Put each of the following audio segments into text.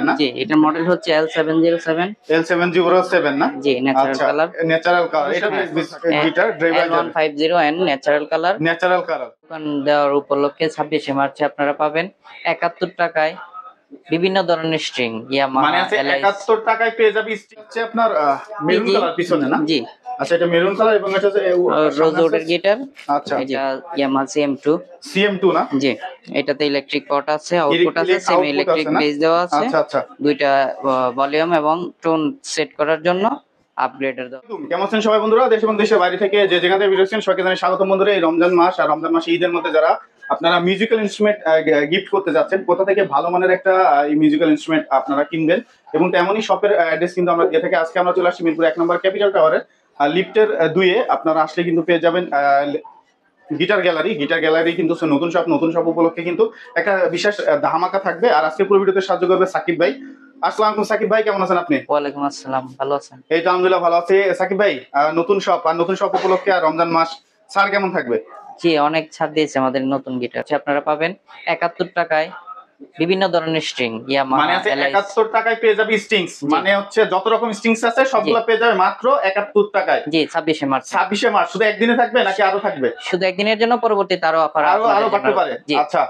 না? জি, এটার মডেল হচ্ছে L707 L707 না? জি, ন্যাচারাল আচ্ছা, কালার। Natural colour. এটা guitar driver L150N natural colour. Natural colour. দোকান দেওয়ার উপলক্ষে 26শে মার্চে আপনারা পাবেন 71 টাকায় বিভিন্ন ধরনের স্ট্রিং ইয়ামাহা মানে আছে 71 টাকায় পেয়ে যাবে স্ট্রিং হচ্ছে আপনার মেরুন কালার পিছনে না? জি। আচ্ছা, এটা মেরুন কালার এবং এটা হচ্ছে রোজউডের গিটার। আচ্ছা, এটা ইয়ামাহা CM2 না? জি, এটাতে ইলেকট্রিক পট আছে, আউটপুট আছে, সেমি ইলেকট্রিক বেস দেওয়া আছে। আচ্ছা আচ্ছা, দুইটা ভলিউম এবং টোন সেট করার জন্য আপগ্রেডের দেওয়া। কেমন আছেন সবাই বন্ধুরা? দেশ এবং দেশের বাইরে থেকে যে যেখান থেকে ভিডিও দেখছেন সবাইকে জানাই স্বাগতম বন্ধুরা। এই রমজান মাস আর রমজান মাসে ঈদের মধ্যে যারা আপনারা মিউজিক্যাল ইনস্ট্রুমেন্ট গিফট করতে যাচ্ছেন, কোথা থেকে ভালো মানের একটা মিউজিক্যাল ইনস্ট্রুমেন্ট আপনারা কিনবেন এবং তেমনই শপের অ্যাড্রেস কিন্তু আমরা দিয়ে থাকি। আজকে আমরা চলে আসছি মিরপুর 1 নম্বর ক্যাপিটাল টাওয়ারের লিফটের 2-এ। আপনারা আসলে কিন্তু পেয়ে যাবেন গিটার গ্যালারি কিন্তু নতুন শপ উপলক্ষে কিন্তু একটা বিশেষ ধামাকা থাকবে। আর আজকে পুরো ভিডিওতে সাহায্য করবে সাকিব ভাই। আসসালামু আলাইকুম সাকিব ভাই, কেমন আছেন আপনি? ওয়ালাইকুম আসসালাম, ভালো আছেন? এই তো আলহামদুলিল্লাহ ভালো আছি। সাকিব ভাই, নতুন শপ উপলক্ষে আর রমজান মাস ছাড় কেমন থাকবে? জি, অনেক ছাড় দিয়েছে আমাদের নতুন গিটার। আপনারা পাবেন 71 টাকায় বিভিন্ন ধরনের স্ট্রিং ইয়ামাহা। মানে আছে 71 টাকায় পেয়ে যাবে স্ট্রিংস, মানে হচ্ছে যত রকম স্ট্রিংস আছে সবগুলো পেয়ে যাবে মাত্র 71 টাকায়। জি, 26শে মার্চ। 26শে মার্চ শুধু একদিনে থাকবে নাকি আরো থাকবে? শুধু একদিনের জন্য, পরবর্তীতে আরো অফার আরো বাড়তে পারে। আচ্ছা,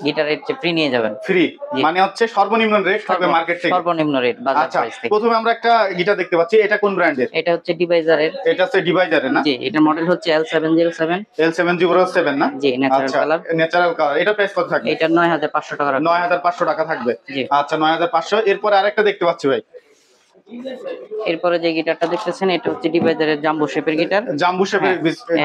গিটারের চেয়ে ফ্রি নিয়ে যাবেন। ফ্রি মানে হচ্ছে সর্বনিম্ন রেট থাকবে মার্কেট থেকে, সর্বনিম্ন রেট বাজার প্রাইস থেকে। প্রথমে আমরা একটা গিটার দেখতে পাচ্ছি, এটা কোন ব্র্যান্ডের? এটা হচ্ছে ডিভাইজারের। এটা হচ্ছে ডিভাইজারের না? জি, এটার মডেল হচ্ছে L707 না? জি, ন্যাচারাল কালার। Natural colour. এটা প্রাইস কত থাকবে? এটা 9500 টাকা। 9500 টাকা থাকবে। জি। আচ্ছা, 9500। এরপর আরেকটা দেখতে পাচ্ছি ভাই। এরপরে যে গিটারটা দেখতেছেন এটা হচ্ছে ডিভাইজারের জাম্বো শেপের গিটার। জাম্বো শেপের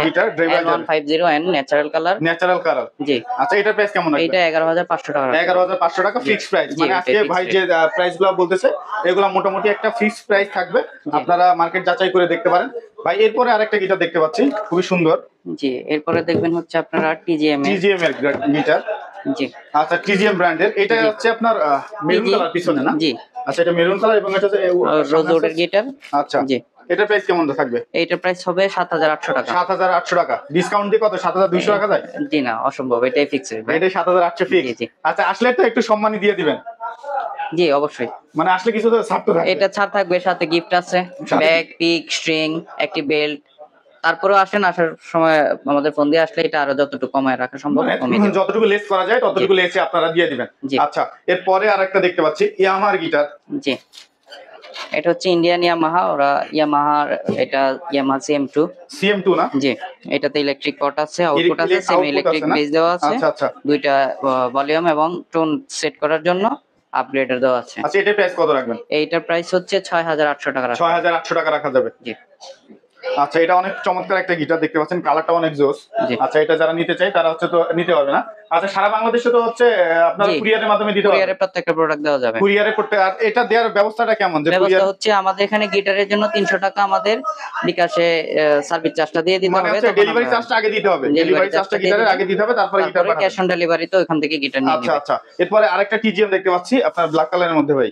guitar driver L150N natural colour. জি। আচ্ছা, এটা প্রাইস কেমন রাখবেন? এটা 11500 টাকা। 11500 টাকা ফিক্সড প্রাইস। মানে আজকে ভাই যে প্রাইসগুলো বলতেছে এগুলো মোটামুটি একটা ফিক্সড প্রাইস থাকবে, আপনারা মার্কেট যাচাই করে দেখতে পারেন। ভাই এরপরে আরেকটা গিটার দেখতে পাচ্ছি, খুবই সুন্দর। জি, এরপরে দেখবেন হচ্ছে আপনারা TGM এর গিটার। জি। আচ্ছা, TGM ব্র্যান্ডের। এটা হচ্ছে আপনার মেরুন কালার পিছনে না? জি। আচ্ছা, এটা মেরুন কালার এবং এটা হচ্ছে রোজউডের গিটার। আচ্ছা, জি। এটা প্রাইস কেমন থাকবে? এইটার প্রাইস হবে 7800 টাকা। 7800 টাকা। ডিসকাউন্ট দিয়ে কত 7200 টাকা যায়? জি না, অসম্ভব, এটাই ফিক্স রেট। এটা 7800 ফিক্স। জি। আচ্ছা, আসলে তো একটু সম্মানী দিয়ে দিবেন। জি, অবশ্যই। মানে আসলে কিছু তো ছাড় তো থাকবে। এটা ছাড় থাকবে, সাথে গিফট আছে, ব্যাগ, পিক, স্ট্রিং, একটি বেল্ট। তারপরেও আসেন, আসার সময় আমাদের ফোন দিয়ে আসলে এটা আরো যতটুকু কমায় রাখা সম্ভব কমিয়ে দেব। যতটুকু লেস করা যায় ততটুকু লেসে আপনারা দিয়ে দিবেন। আচ্ছা, এরপরে আরেকটা দেখতে পাচ্ছি ইয়ামাহার গিটার। জি, এটা হচ্ছে ইন্ডিয়ান ইয়ামাহা। ওরা ইয়ামাহার, এটা ইয়ামাহা CM2 না? জি, এটাতে ইলেকট্রিক পট আছে, আউটপুট আছে, সেমি ইলেকট্রিক বেস দেওয়া আছে। আচ্ছা আচ্ছা, দুইটা ভলিউম এবং টোন সেট করার জন্য আপগ্রেডার দেওয়া আছে। আচ্ছা, এটার প্রাইস কত রাখবেন? এইটার প্রাইস হচ্ছে 6800 টাকা। 6800 টাকা রাখা যাবে। জি। আচ্ছা, এটা অনেক চমৎকার একটা গিটার দেখতে পাচ্ছেন, কালারটা অনেক জোস। আচ্ছা, এটা যারা নিতে চায় তারা হচ্ছে তো নিতে পারবে না? আচ্ছা, সারা বাংলাদেশে তো হচ্ছে আপনারা কুরিয়ারের মাধ্যমে দিতে পারবেন? কুরিয়ারে প্রত্যেকটা প্রোডাক্ট দেওয়া যাবে। কুরিয়ারে করতে। আর এটা দেওয়ার ব্যবস্থাটা কেমন? যে ব্যবস্থা হচ্ছে আমাদের এখানে গিটারের জন্য 300 টাকা আমাদের বিকাশে সার্ভিস চার্জটা দিয়ে দিতে হবে। মানে ডেলিভারি চার্জটা আগে দিতে হবে। ডেলিভারি চার্জটা গিটারের আগে দিতে হবে, তারপরে গিটার পাঠাবেন। ক্যাশ অন ডেলিভারি তো ওখান থেকে গিটার নিয়ে নেবেন। আচ্ছা আচ্ছা, এরপরে আরেকটা TGM দেখতে পাচ্ছি আপনার ব্ল্যাক কালারের মধ্যে ভাই।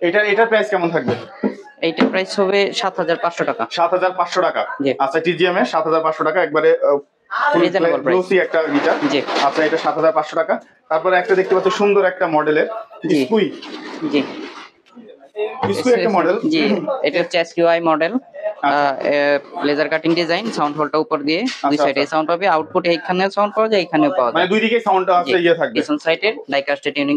এটার প্রাইস কেমন থাকবে? এইটার প্রাইস হবে 7500 টাকা। 7500 টাকা। আচ্ছা, TGM এর 7500 টাকা, একবারে রিজনেবল প্রাইস একটা গিটার। জি। আচ্ছা, এটা 7500 টাকা। তারপরে একটা দেখতে পাচ্ছি সুন্দর একটা মডেলের স্কুই। জি, স্কুই একটা মডেল। জি, এটা হচ্ছে SQI model. Laser cutting design, sound হোলটা উপর দিয়ে দুই সাইডে সাউন্ড পাবে, আউটপুট এইখানেও সাউন্ড পাওয়া যায়, এখানেও পাওয়া যায়, মানে দুই দিকে সাউন্ডটা আছে থাকবে। পিছন সাইডে ডাইকাস্ট টিউনিং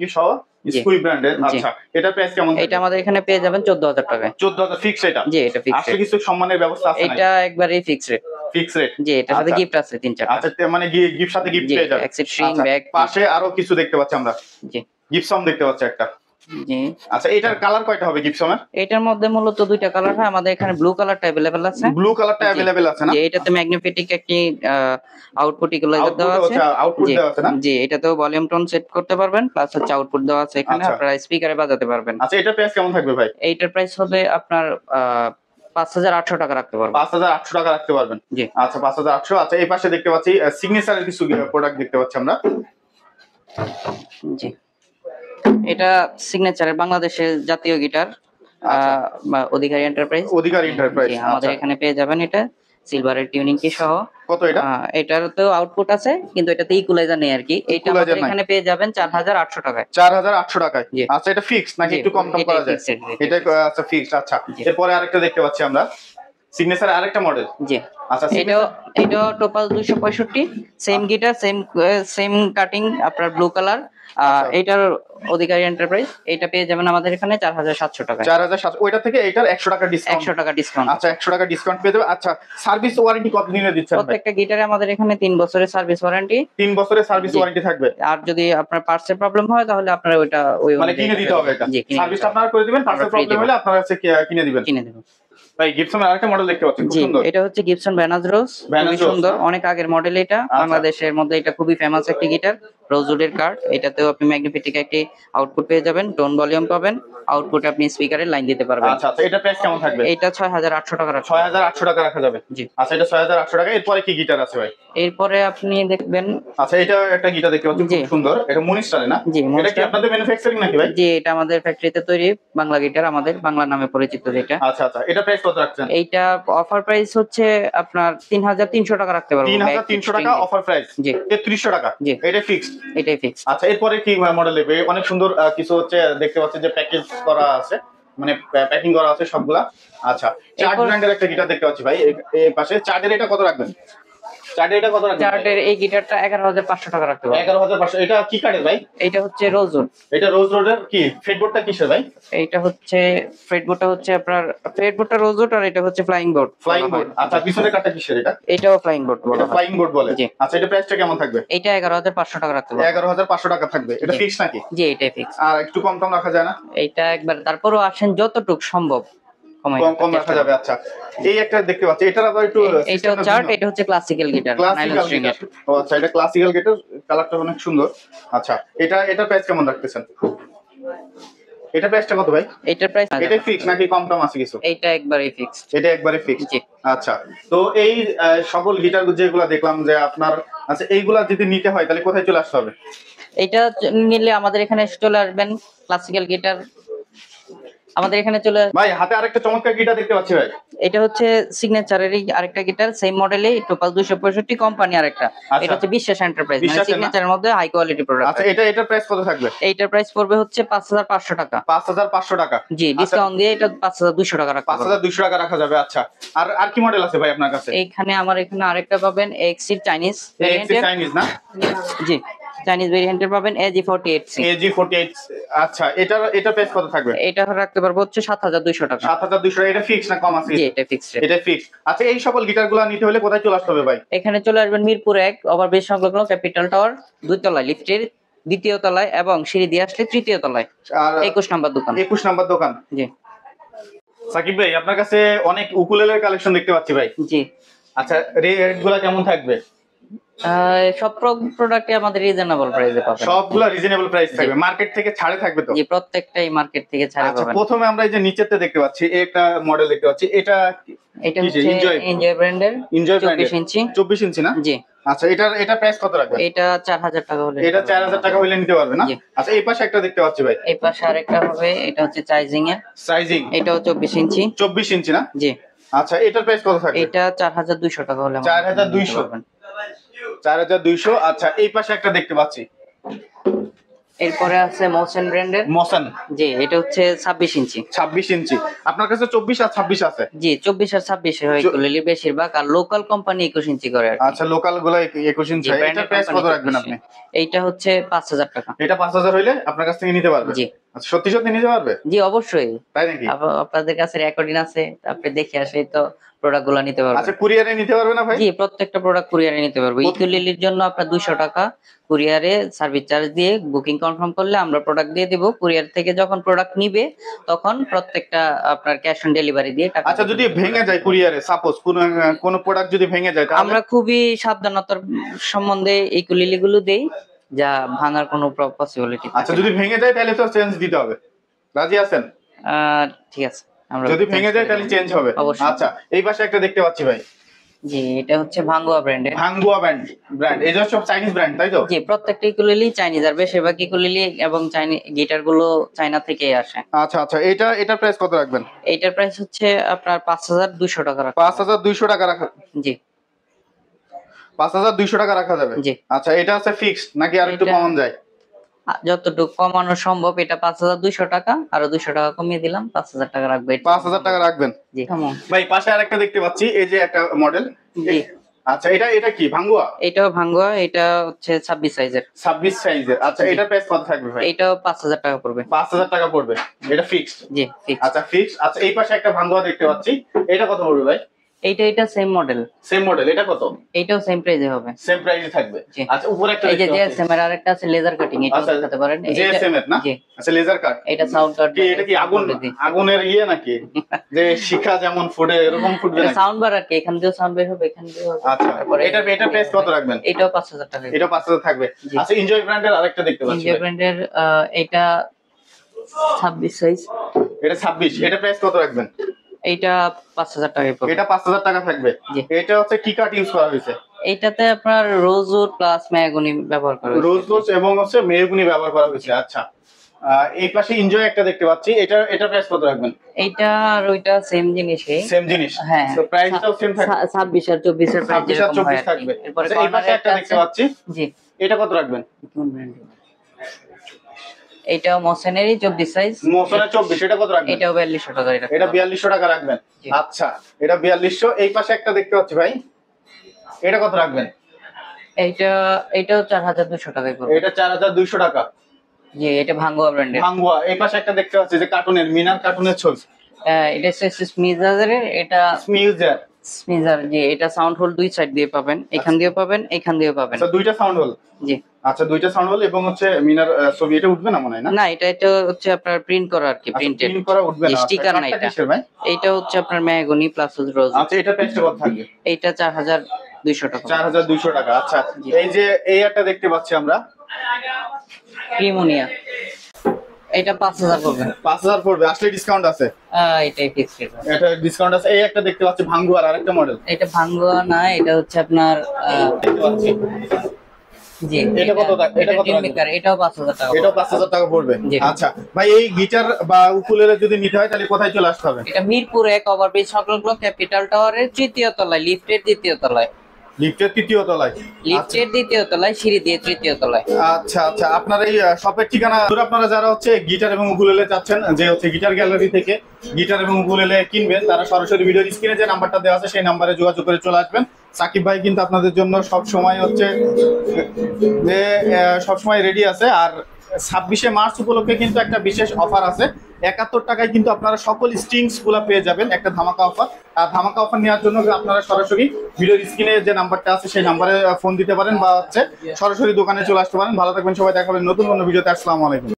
কি সহ স্কুই ব্র্যান্ডের। আচ্ছা, এটা প্রাইস কেমন? এটা আমাদের এখানে পেয়ে যাবেন 14000 টাকায়। 14000 ফিক্স এটা? জি, এটা ফিক্স। আসলে কিছু সম্মানের ব্যবস্থা আছে? এটা একবারেই ফিক্স রেট। Fix rate. জি, এটার সাথে গিফট আছে 3-4টা। আচ্ছা, মানে গিফট সাথে গিফট পেয়ে যাবেন। String, bag. পাশে আরো কিছু দেখতে পাচ্ছি আমরা। জি, গিফটসম দেখতে পাচ্ছি একটা। জি। আচ্ছা, এটার কালার কয়টা হবে গিফটসমের? এটার মধ্যে মূলত দুইটা কালার হয় আমাদের এখানে। ব্লু কালারটা अवेलेबल আছে। ব্লু কালারটা अवेलेबल আছে না? জি, এটাতে ম্যাগনেটিক একটি আউটপুট ইকুয়ালাইজার দেওয়া আছে। আউটপুট দেওয়া আছে না? জি, এটাতেও ভলিউম টোন সেট করতে পারবেন, প্লাস হচ্ছে আউটপুট দেওয়া আছে এখানে, আপনারা স্পিকারে বাজাতে পারবেন। আচ্ছা, এটার প্রাইস কেমন থাকবে ভাই? এইটার প্রাইস হবে আপনার 5800 টাকা রাখতে পারবেন। 5800 টাকা রাখতে পারবেন। জি। আচ্ছা, 5800। আচ্ছা, এই পাশে দেখতে পাচ্ছি সিগনেচারের কিছু প্রোডাক্ট দেখতে পাচ্ছি আমরা। জি, এটা সিগনেচারের বাংলাদেশের জাতীয় গিটার, অধিকারী এন্টারপ্রাইজ। অধিকারী এন্টারপ্রাইজ আমাদের এখানে পেয়ে যাবেন এটা সিলভারের টিউনিং কি সহ। কত এটা? এটার তো আউটপুট আছে কিন্তু এটাতে ইকুয়ালাইজার নেই আর কি। এটা আমাদের এখানে পেয়ে যাবেন 4800 টাকায়। 4800 টাকায়। জি। আচ্ছা এটা ফিক্সড নাকি জি, একটু কম করা যায়? fixed, এটা আচ্ছা ফিক্সড। আচ্ছা জি। এরপরে আরেকটা দেখতে পাচ্ছি আমরা, সিগনেচার আরেকটা মডেল। জি। আচ্ছা এটাও টোপাল 265, সেম গিটার, সেম কাটিং, আপনার ব্লু কালার। আচ্ছা। এটার অধিকারী এন্টারপ্রাইজ, এটা পেয়ে যাবেন আমাদের এখানে 4700 টাকায়। 4700, ওইটা থেকে এটার 100 টাকা ডিসকাউন্ট। 100 টাকা ডিসকাউন্ট। আচ্ছা 100 টাকা ডিসকাউন্ট পেয়ে যাবে। আচ্ছা সার্ভিস ওয়ারেন্টি কত দিনে দিচ্ছেন ভাই? প্রত্যেকটা গিটারে আমাদের এখানে 3 বছরের সার্ভিস ওয়ারেন্টি। 3 বছরের সার্ভিস জি। ওয়ারেন্টি থাকবে। আর যদি আপনার পার্টসের প্রবলেম হয় তাহলে আপনারা ওই মানে অনুযায়ী কিনে দিতে হবে এটা। জি, কিনে সার্ভিসটা দিতে হবে। আপনারা করে দিবেন, পার্সেল আমরা free প্রবলেম দেব। হলে আপনারা হচ্ছে কিনে দিবেন। কিনে দেব। ভাই গিবসনের আরেকটা মডেল দেখতে পাচ্ছি, খুব জি, সুন্দর। এটা হচ্ছে গিবসন ভ্যানাজ রোজ, ভ্যানাজ খুবই রোজ, সুন্দর, হ্যাঁ। অনেক আগের মডেল এটা। বাংলাদেশের মধ্যে এটা খুবই ফেমাস একটি গিটার, রোজউডের কার্ড। এটাতেও আপনি ম্যাগনিফিটিক একটি আউটপুট পেয়ে যাবেন, টোন ভলিউম পাবেন, আউটপুটে আপনি স্পিকারের লাইন দিতে পারবেন। আচ্ছা আচ্ছা এটা প্রাইস কেমন থাকবে? এটা 6800 টাকা রাখা। 6800 টাকা রাখা যাবে। জি। আচ্ছা এটা 6800 টাকা। এরপরে কি গিটার আছে ভাই? এরপরে আপনি দেখবেন, আচ্ছা এটা একটা গিটার দেখতে পাচ্ছি, জি। খুব সুন্দর। এটা মনিস্টারে না? জি, এটা কি মনিস্টার। আপনাদের ম্যানুফ্যাকচারিং নাকি ভাই? যে এটা আমাদের ফ্যাক্টরিতে তৈরি বাংলা গিটার, আমাদের বাংলা নামে পরিচিত যেটা। আচ্ছা আচ্ছা এটা প্রাইস কত রাখছেন? এইটা অফার প্রাইস হচ্ছে আপনার 3300 টাকা রাখতে পারবো। 3300 টাকা অফার প্রাইস। জি। 3300 টাকা। জি। এটা ফিক্সড। এটাই ফিক্স। আচ্ছা এরপরে কি মডেল দেখবে? অনেক সুন্দর কিছু হচ্ছে দেখতে পাচ্ছি যে প্যাকেজ করা আছে, মানে প্যাকিং করা আছে সবগুলা। আচ্ছা চার্ট ব্র্যান্ডের একটা গিটার দেখতে পাচ্ছি ভাই, এই পাশে চার্টের এটা কত রাখবেন? চার্টের এটা কত রাখবেন? চার্টের এই গিটারটা 11500 টাকা রাখতে পারবো। 11500। এটা কি কাঠের ভাই? এটা হচ্ছে রোজউড। এটা রোজ রোডের কি ফেডবোর্ডটা কিসের ভাই? এইটা হচ্ছে ফ্রেডবোর্ডটা হচ্ছে আপনার ফ্রেডবোর্ডটা রোজউড, আর এটা হচ্ছে ফ্লাইং বোর্ড। Flying board. আচ্ছা পিছনের কাঠটা কিসের এটা? এটাও ফ্লাইং বোর্ড বলা এটা হয়। ফ্লাইং বোর্ড বলে। জি। আচ্ছা এটা প্রাইসটা কেমন থাকবে? এটা 11500 টাকা রাখতে পারবো। 11500 টাকা থাকবে। এটা জি। ফিক্স নাকি? জি, এটাই ফিক্স। আর একটু কম কম রাখা যায় না? এইটা একবার তারপরও আসেন যতটুক সম্ভব কমাই কম রাখার কম চেষ্টা রাখা যাবে। আচ্ছা এই একটা দেখতে পাচ্ছি, এটার আবার একটু এইটাও চার্ট, এটা হচ্ছে classical guitar, nylon classical string guitar. এর। ও আচ্ছা এটা ক্লাসিক্যাল গিটার, কালারটা অনেক সুন্দর। আচ্ছা এটা প্রাইস কেমন রাখতেছেন? এটা প্রাইসটা কত ভাই? এইটার প্রাইস এটা ফিক্স নাকি কম টম আছে কিছু? এইটা একবারই ফিক্সড। এটা একবারে ফিক্স। জি। আচ্ছা তো এই সকল গিটার যেগুলো দেখলাম যে আপনার, আচ্ছা এইগুলা যদি নিতে হয় তাহলে কোথায় চলে আসতে হবে? এইটা নিলে আমাদের এখানে চলে আসবেন, ক্লাসিক্যাল গিটার আমাদের এখানে চলে। ভাই হাতে আরেকটা চমৎকার গিটার দেখতে পাচ্ছি ভাই। এটা হচ্ছে সিগনেচারেরই আরেকটা গিটার, সেম মডেলেই, টোপাল 265 কোম্পানি আরেকটা। আচ্ছা। এটা হচ্ছে বিশ্বাস এন্টারপ্রাইজ, মানে বিশ্বাসের না? সিগনেচারের মধ্যে হাই কোয়ালিটি প্রোডাক্ট। আচ্ছা এটার প্রাইস কত থাকবে? এইটার প্রাইস পড়বে হচ্ছে 5500 টাকা। 5500 টাকা। জি, ডিসকাউন্ট দিয়ে এটা 5200 টাকা রাখতে পারবো। 5200 টাকা রাখা যাবে। আচ্ছা আর কি মডেল আছে ভাই আপনার কাছে? এইখানে আমার এখানে আরেকটা পাবেন এক্সি চাইনিজ এক্সি ভেরিয়েন্টের। চাইনিজ না? জি, চাইনিজ ভেরিয়েন্টের পাবেন AG48C। AG48। আচ্ছা এটা প্রাইস কত থাকবে? এটা রাখতে পারবো হচ্ছে 7200 টাকা। 7200। এটা ফিক্স না কম আছে? জি, এটা ফিক্সড। এটা ফিক্স। আচ্ছা এই সকল গিটারগুলো নিতে হলে কোথায় চলে আসতে হবে ভাই? এখানে চলে আসবেন মিরপুর 1 ওভারব্রিজ সংলগ্ন ক্যাপিটাল টাওয়ার, 2 তলায়, লিফটের 2য় তলায়, এবং সিঁড়ি দিয়ে আসলে 3য় তলায়, আর 21 নম্বর দোকান। 21 নাম্বার দোকান। জি। সাকিব ভাই আপনার কাছে অনেক উকুলেলের কালেকশন দেখতে পাচ্ছি ভাই। জি। আচ্ছা রেটগুলো কেমন থাকবে? সব প্রোডাক্টে আমাদের রিজনেবল প্রাইসে পাবেন। সবগুলা রিজনেবল প্রাইস থাকবে, মার্কেট থেকে ছাড়ে থাকবে তো? জি, প্রত্যেকটাই মার্কেট থেকে ছাড় আচ্ছা পাবেন। প্রথমে আমরা এই যে নিচেতে দেখতে পাচ্ছি একটা মডেল দেখতে পাচ্ছি, এটা এটা কি হচ্ছে এনজয় এনজয় ব্র্যান্ডের, এনজয় 24 ইঞ্চি। 24 ইঞ্চি না? জি। আচ্ছা এটা প্রাইস কত রাখবেন? এটা 4000 টাকা হলে। এটা 4000 টাকা হইলে নিতে পারবে না? জি। আচ্ছা এই পাশে একটা দেখতে পাচ্ছি ভাই, এই পাশে আরেকটা হবে, এটা হচ্ছে চাইজিং এর, সাইজিং এটাও 24 ইঞ্চি। 24 ইঞ্চি না? জি। আচ্ছা এটার প্রাইস কত থাকবে? এটা 4200 টাকা হলে 4200। 4200। আচ্ছা এই পাশে একটা দেখতে পাচ্ছি, এরপরে আছে মোশন ব্র্যান্ডের। মোশন। জি, এটা হচ্ছে 26 ইঞ্চি। 26 ইঞ্চি। আপনার কাছে 24 আর 26 আছে? জি, 24 আর 26 হয় এগুলি বেশিরভাগ, আর লোকাল কোম্পানি 21 ইঞ্চি করে আর কি। আচ্ছা লোকাল গুলো 21 ইঞ্চি। জি, এটা branded প্রাইস কত company রাখবেন 21 আপনি? এইটা হচ্ছে 5000 টাকা। এটা 5000 হইলে আপনার কাছ থেকে নিতে পারবে? জি। আচ্ছা সত্যি সত্যি নিতে পারবে? জি, অবশ্যই। তাই নাকি? আপনাদের কাছে রেকর্ডিং আছে, আপনি দেখে আসে তো প্রোডাক্ট গুলো নিতে পারবেন। আচ্ছা কুরিয়ারে নিতে পারবে না ভাই? জি, প্রত্যেকটা প্রোডাক্ট কুরিয়ারে নিতে পারবো। ইকুলিলির জন্য আপনার 200 টাকা কুরিয়ারে সার্ভিস চার্জ দিয়ে বুকিং কনফার্ম করলে আমরা প্রোডাক্ট দিয়ে দিব। কুরিয়ার থেকে যখন প্রোডাক্ট নিবে তখন প্রত্যেকটা আপনার ক্যাশ অন ডেলিভারি দিয়ে টাকা। আচ্ছা যদি ভেঙে যায় কুরিয়ারে, সাপোজ কোন প্রোডাক্ট যদি ভেঙে যায় তাহলে? আমরা খুবই সাবধানতার সম্বন্ধে ইকুলিলি গুলো দেই, যা ভাঙার কোনো পসিবিলিটি। আচ্ছা যদি ভেঙে যায় তাহলে তো চেঞ্জ দিতে হবে, রাজি আছেন? ঠিক আছে, আমরা যদি ভেঙে যায় তাহলে চেঞ্জ হবে। অবশ্যই। আচ্ছা এই পাশে একটা দেখতে পাচ্ছি ভাই, জি, এটা হচ্ছে ভাঙ্গুয়া ব্র্যান্ডের। ভাঙ্গুয়া ব্র্যান্ড এই যে সব চাইনিজ ব্র্যান্ড তাই তো? জি, প্রত্যেকটা ইকুলেলি চাইনিজ, আর বেশিরভাগ ইকুলেলি এবং গিটার গুলো চায়না থেকেই আসে। আচ্ছা আচ্ছা, এটার প্রাইস কত রাখবেন? এইটার প্রাইস হচ্ছে আপনার 5200 টাকা রাখা। 5200 টাকা রাখা? জি 5200 টাকা রাখা যাবে। জি। আচ্ছা, এটা আছে ফিক্সড নাকি আর একটু কমানো যায়? যতটুকু কমানো সম্ভব। এটা 5200 টাকা, আরো 200 টাকা কমিয়ে দিলাম, 5000 টাকা রাখবে। 5000 টাকা রাখবেন? জি। কেমন ভাই পাশে আরেকটা দেখতে পাচ্ছি, এই যে একটা মডেল। জি। আচ্ছা, এটা কি ভাঙ্গুয়া? এটাও ভাঙ্গুয়া, এটা হচ্ছে 26 সাইজের। 26 সাইজের। আচ্ছা, এটার প্রাইস কত থাকবে ভাই? এটাও 5000 টাকা পড়বে। 5000 টাকা পড়বে, এটা ফিক্সড? জি ফিক্সড। আচ্ছা ফিক্সড। আচ্ছা, এই পাশে একটা ভাঙ্গুয়া দেখতে পাচ্ছি, এটা কত পড়বে ভাই? এটা সেম মডেল। সেম মডেল, এটা কত? এটাও সেম প্রাইসে হবে। সেম প্রাইসে থাকবে। জি। আচ্ছা, উপরে একটা এই যে দেখতে পাচ্ছি, জেএসএম এর আরেকটা আছে লেজার কাটিং, এটা আচ্ছা, দেখাতে পারেন। জেএসএম এর না? জি। আচ্ছা, লেজার কাট। এটা সাউন্ড কাট। কি এটা কি আগুনের ইয়ে নাকি? যে শিখা যেমন ফুটে এরকম ফুটবে এটা নাকি? সাউন্ড বার আর কি, এখান দিয়েও সাউন্ড বের হবে, এখান দিয়েও হবে। আচ্ছা, তারপরে এটা প্রাইস কত রাখবেন? এটাও 5000 টাকা। এটা 5000 থাকবে। জি। আচ্ছা, এনজয় ব্র্যান্ডের আরেকটা দেখতে পাচ্ছি ইন্ডিয়া ভাই। ব্র্যান্ডের এটা 26 সাইজ। এটা 26, এটা প্রাইস কত রাখবেন? এইটা 5000 টাকায় পড়বে। এটা 5000 টাকা থাকবে। জি। এটা হচ্ছে কি কাট ইউজ করা হয়েছে? এইটাতে আপনার রোজউড প্লাস ম্যাগনি ব্যবহার করা হয়েছে। রোজ এবং হচ্ছে মেহগনি ব্যবহার করা হয়েছে। আচ্ছা, এই পাশে এনজয় একটা দেখতে পাচ্ছি, এটা প্রাইস কত রাখবেন? এইটা আর ওইটা সেম জিনিসই। সেম জিনিস? হ্যাঁ। তো প্রাইসটাও সেম থাকবে? 26 আর 24 এর প্রাইস 26 আর 24 থাকবে। এরপরে আচ্ছা, এই পাশে একটা দেখতে পাচ্ছি, জি। এটা কত রাখবেন? কোন ব্র্যান্ড? এইটাও মোসেনেরই 24 সাইজ। মোসনের 24, এটা কত রাখবেন? এটাও 4200 টাকা। এটা 4200 টাকা রাখবেন। জি। আচ্ছা, এটা 4200। এই পাশে একটা দেখতে পাচ্ছি ভাই, এটা কত রাখবেন? এইটাও 4200 টাকায় পড়বে। এটা 4200 টাকা। জি, এটা ভাঙ্গুয়া ব্র্যান্ডের। ভাঙ্গুয়া। এই পাশে একটা দেখতে পাচ্ছি যে কার্টুনের, মিনার কার্টুনের ছবি। এটা হচ্ছে স্মিজারের। এটা স্মিউজার। স্মিজার। জি, এটা সাউন্ড হোল দুই সাইড দিয়ে পাবেন, এখান দিয়েও পাবেন, এখান দিয়েও পাবেন। আচ্ছা, দুইটা সাউন্ড হল? জি। আচ্ছা, দুইটা সাউন্ড হল এবং হচ্ছে মিনার ছবি। এটা উঠবে না মনে হয় না? না, এটা হচ্ছে আপনার প্রিন্ট করা আর কি, প্রিন্টেড। প্রিন্ট করা উঠবে না? স্টিকার না এটা। কিসের ভাই? এইটা হচ্ছে আপনার ম্যাগনি প্লাস রোজ। আচ্ছা, এটা প্রাইসটা কত থাকবে? এইটা 4200 টাকা। 4200 টাকা। আচ্ছা, জি। এই যে এই একটা দেখতে পাচ্ছি আমরা, ক্রিমোনিয়া। এটা 5000 পড়বে। 5000 পড়বে। আসলে ডিসকাউন্ট আছে? এটাই ফিক্সড। এটা ডিসকাউন্ট আছে। এই একটা দেখতে পাচ্ছি ভাঙ্গুয়ার আরেকটা মডেল। এটা ভাঙ্গুয়া না, এটা হচ্ছে আপনার দেখতে পাচ্ছি, জি। এটা কত টাকা? এটা কত টাকা? মেকার। এটাও 5000 টাকা। এটাও 5000 টাকা পড়বে। জি। আচ্ছা ভাই, এই গিটার বা উকুলেলে যদি নিতে হয় তাহলে কোথায় চলে আসতে হবে? এটা মিরপুর 1 ওভারব্রিজ সংলগ্ন ক্যাপিটাল টাওয়ারের 3য় তলায়, লিফটের 2য় তলায়। লিফটের 3য় তলায়? লিফটের 2য় তলায়, সিঁড়ি দিয়ে 3য় তলায়। আচ্ছা আচ্ছা, আপনার এই শপের ঠিকানা, আপনারা যারা হচ্ছে গিটার এবং উকুলেলে চাচ্ছেন যে হচ্ছে গিটার গ্যালারি থেকে গিটার এবং উকুলেলে কিনবেন, তারা সরাসরি ভিডিওর স্ক্রিনে যে নাম্বারটা দেওয়া আছে সেই নাম্বারে যোগাযোগ করে চলে আসবেন। সাকিব ভাই কিন্তু আপনাদের জন্য সব সময় হচ্ছে যে সব সময় রেডি আছে। আর 26শে মার্চ উপলক্ষে কিন্তু একটা বিশেষ অফার আছে। 71 টাকায় কিন্তু আপনারা সকল স্ট্রিংস গুলা পেয়ে যাবেন, একটা ধামাকা অফার। আর ধামাকা অফার নেওয়ার জন্য আপনারা সরাসরি ভিডিওর স্ক্রিনে যে নাম্বারটা আছে সেই নাম্বারে ফোন দিতে পারেন বা হচ্ছে সরাসরি দোকানে চলে আসতে পারেন। ভালো থাকবেন সবাই, দেখা হবে নতুন কোনো ভিডিওতে। আসসালামু আলাইকুম।